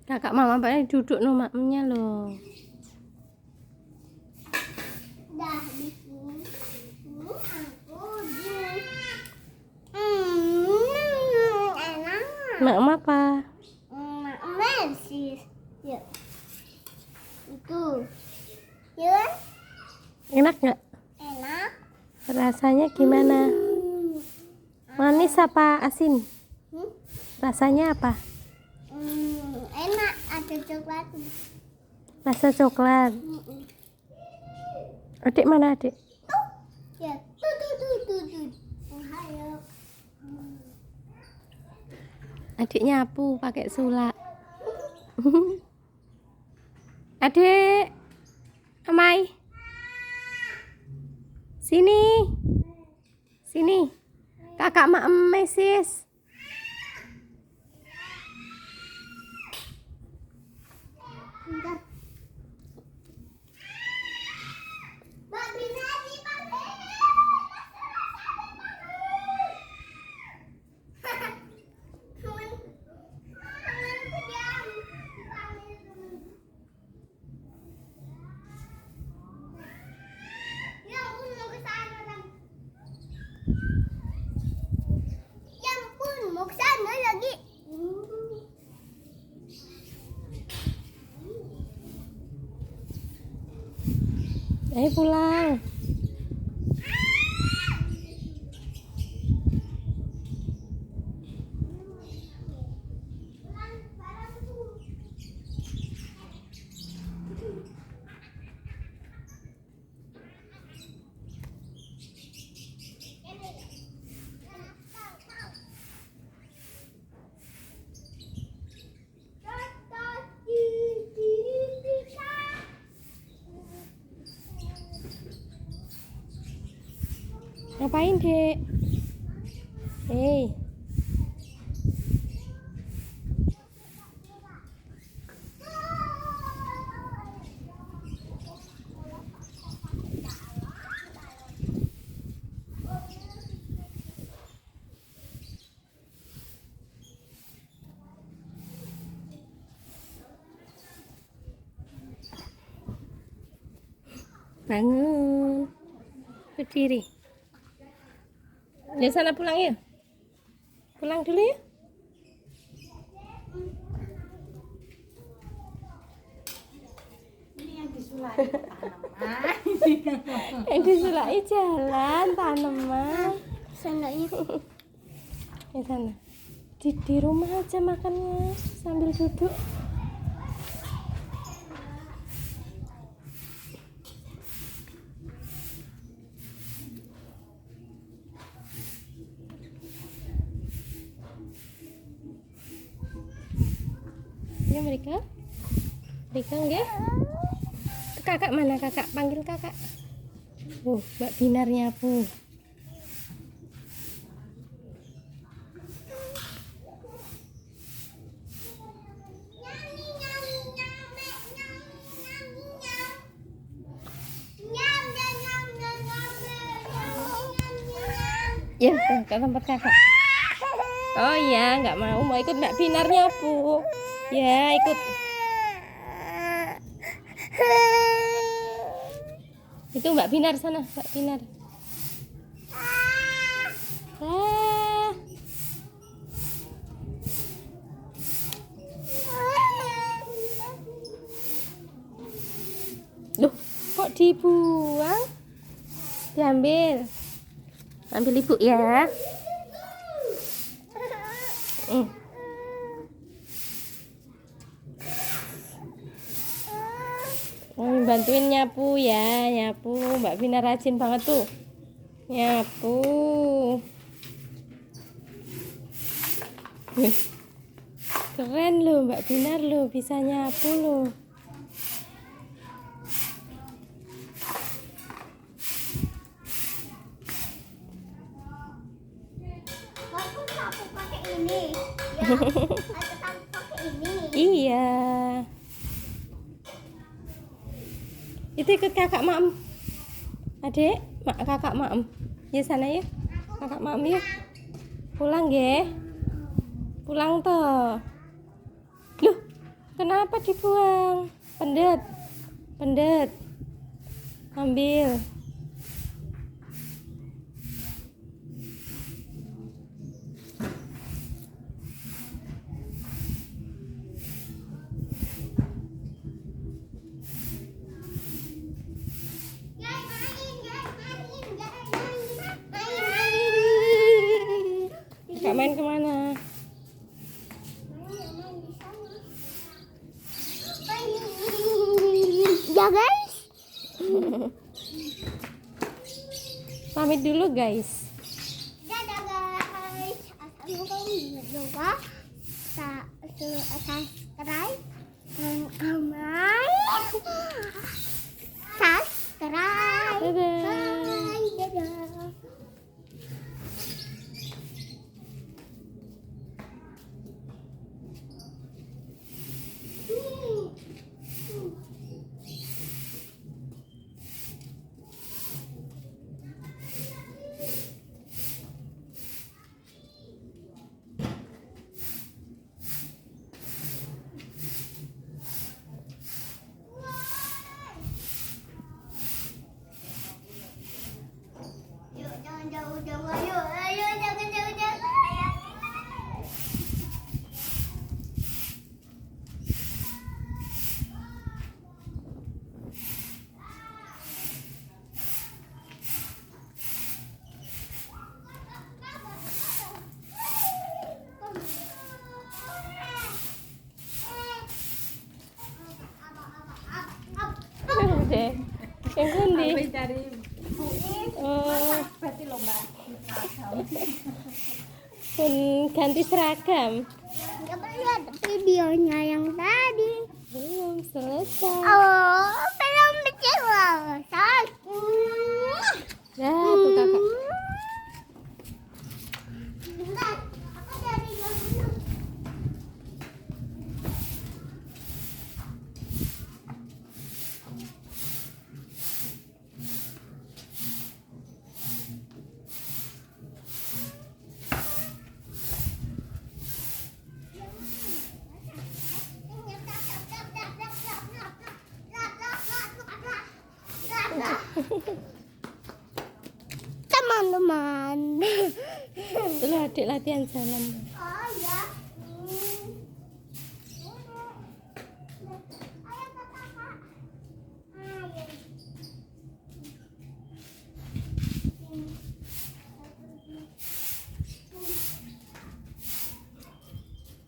Kakak mama paling duduk no maknya loh. Dah di sini aku di enak. Mak apa? Mesis. Ya. Itu. Ya. Enak nggak? Enak. Rasanya gimana? Manis apa asin? Rasanya apa? Enak, ada coklat. Rasa coklat. Adik mana adik? Ya, tuh. Ayo. Adik nyapu pakai sulak. Adik, Amai, sini, sini. Kakak mak mesis. Bentar. Mbak Bina dipakai. Mau ke sana lagi. Ayo pulang. Ngapain dek? Hei, bangun, berdiri. Ya sana pulang ya. Pulang dulu ya. Ini yang disulai tanaman. Yang disulai jalan tanaman. Sendoknya. Ya sana. Di rumah aja makannya sambil duduk. Ya mereka enggak? Kakak mana kakak? Panggil kakak. Mbak Binar nyapu. Ya ke tempat kakak. Oh ya, nggak mau ikut Mbak Binar nyapu. Ya ikut. Itu Mbak Binar sana, Mbak Binar. Loh, kok dibuang? Diambil. Ambil ibu ya. Bantuin nyapu ya, nyapu. Mbak Vina rajin banget tuh nyapu. Keren loh Mbak Binar loh, bisa nyapu loh. Aku sapu pakai ini. Ya, atau pakai ini. Iya. Itu ikut kakak Mam. Adik, kakak Mam. Ya sana ya. Kakak Mam ya. Pulang ya. Pulang toh. Loh, Kenapa dibuang? Pendet. Pendet. Ambil. Kak main kemana? Ya guys. Pamit dulu guys. Dadah guys. Assalamualaikum warahmatullahi subscribe dan subscribe. Dadah. Bye. Dadah. Yuk, jangan jauh-jauh. Ayo, ayo, jangan jauh-jauh. Ayo. Deh. Yang kundi. Cari Oh, berarti lomba. pun ganti seragam. Nggak perlu lihat videonya yang tadi. Belum selesai. Oh, belum selesai. Ya, tuh kakak. Bentar, aku cari dulu. Teman-teman. Dulu adik latihan jalan. Oh ya. Ayo ke kakak. Ayo.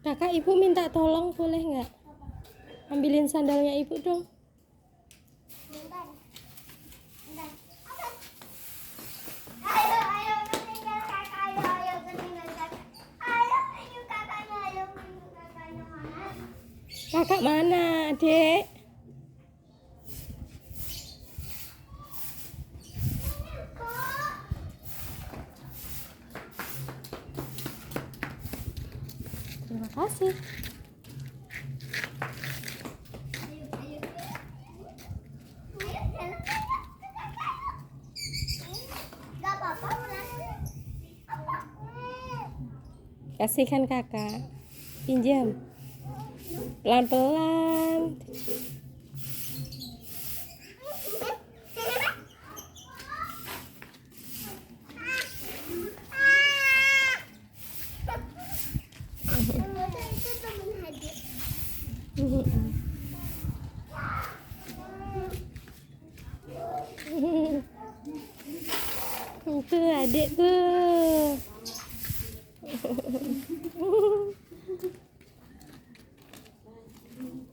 Kakak, ibu minta tolong boleh nggak? Ambilin sandalnya ibu dong. Bentar. Bentar. Ayo, ayo, ketinggal kakak. Ayo, ayo, ketinggal kakak. Ayo, ayo kakaknya. Ayo, kakaknya mana? Kakak mana, adik? Terima kasih. Ayo, ayo. Ayo, jalan. Gak apa-apa, pulang. Apa? Kasihkan kakak. Pinjam. Pelan-pelan. Itu temen hadir. Itu adik tuh.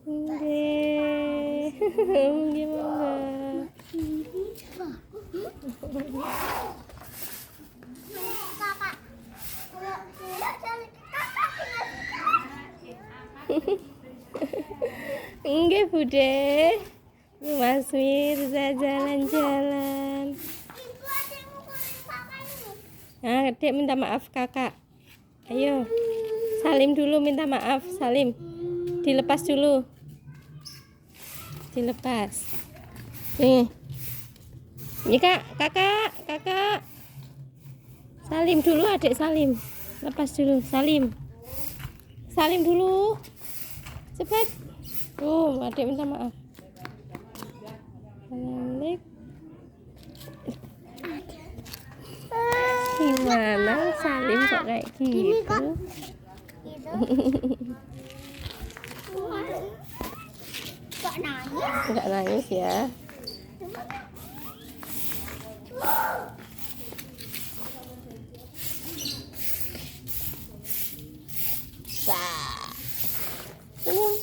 Deh. Gimana? Kakak. Enggak, Bude. Mas Mirza jalan-jalan. Ibu ada yang mukulin kakak ini. Nah, Dek minta maaf kakak. Ayo. Salim dulu, minta maaf. Salim. Dilepas dulu. Dilepas. Nih. Ini kak, kakak. Salim dulu, adik salim. Lepas dulu, salim. Salim dulu. Cepat. Adik minta maaf. Balik. Gimana Salim kok kayak Gini, Kak. gitu? Gitu. Kok nangis? Enggak nangis ya. Senyum.